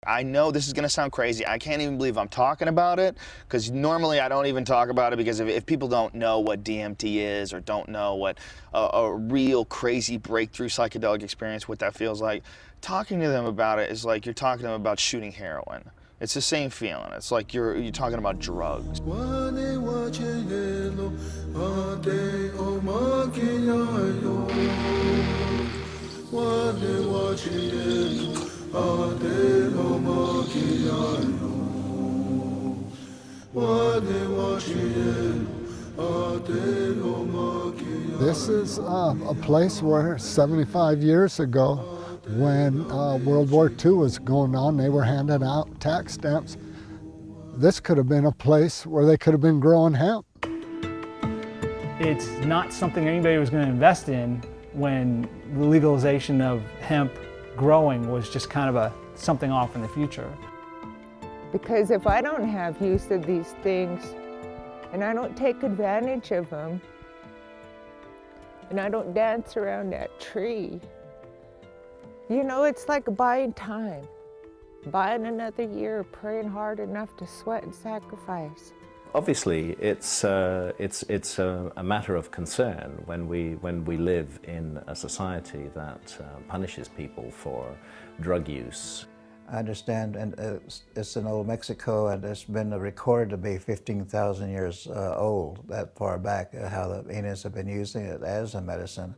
I know this is going to sound crazy. I can't even believe I'm talking about it, because normally I don't even talk about it, because if people don't know what DMT is or don't know what a real crazy breakthrough psychedelic experience, what that feels like, talking to them about it is like you're talking to them about shooting heroin. It's the same feeling. It's like you're talking about drugs. This is a place where 75 years ago, when World War II was going on, they were handing out tax stamps. This could have been a place where they could have been growing hemp. It's not something anybody was going to invest in when the legalization of hemp growing was just kind of something off in the future. Because if I don't have use of these things, and I don't take advantage of them, and I don't dance around that tree, you know, it's like buying time, buying another year, praying hard enough to sweat and sacrifice. Obviously, it's a matter of concern when we live in a society that punishes people for drug use. I understand, and it's in Old Mexico, and it's been recorded to be 15,000 years old, that far back, how the Indians have been using it as a medicine.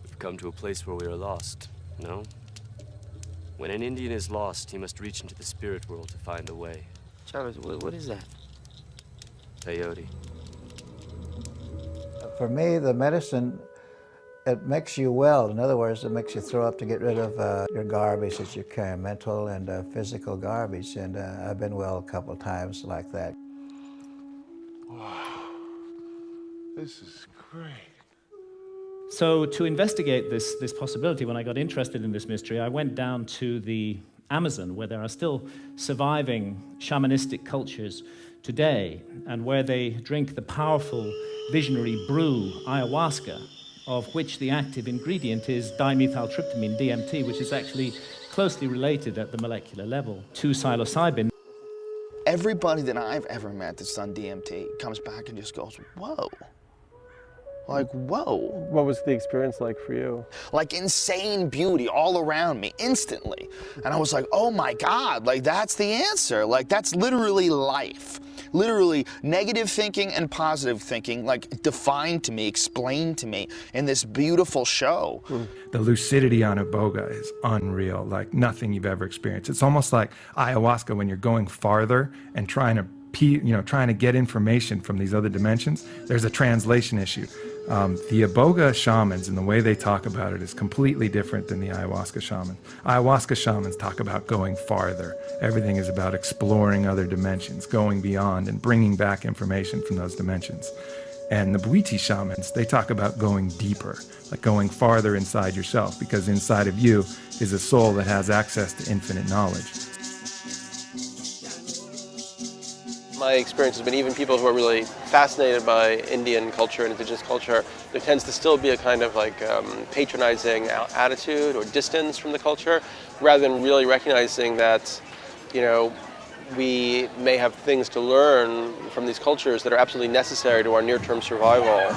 We've come to a place where we are lost, no? When an Indian is lost, he must reach into the spirit world to find a way. Charles, what is that? Peyote. For me, the medicine, it makes you well. In other words, it makes you throw up to get rid of your garbage that you carry, mental and physical garbage. And I've been well a couple of times like that. Wow, this is great. So to investigate this possibility, when I got interested in this mystery, I went down to the Amazon, where there are still surviving shamanistic cultures today, and where they drink the powerful visionary brew ayahuasca, of which the active ingredient is dimethyltryptamine, DMT, which is actually closely related at the molecular level to psilocybin. Everybody that I've ever met that's done DMT comes back and just goes, whoa. Like, whoa. What was the experience like for you? Like insane beauty all around me, instantly. And I was like, oh my God, like that's the answer. Like that's literally life. Literally negative thinking and positive thinking, like defined to me, explained to me in this beautiful show. The lucidity on Iboga is unreal, like nothing you've ever experienced. It's almost like ayahuasca when you're going farther and trying to get information from these other dimensions. There's a translation issue. The Iboga shamans and the way they talk about it is completely different than the ayahuasca shamans. Ayahuasca shamans talk about going farther. Everything is about exploring other dimensions, going beyond and bringing back information from those dimensions. And the Bwiti shamans, they talk about going deeper, like going farther inside yourself, because inside of you is a soul that has access to infinite knowledge. My experience has been even people who are really fascinated by Indian culture and indigenous culture, there tends to still be a kind of like patronizing attitude or distance from the culture, rather than really recognizing that, you know, we may have things to learn from these cultures that are absolutely necessary to our near-term survival.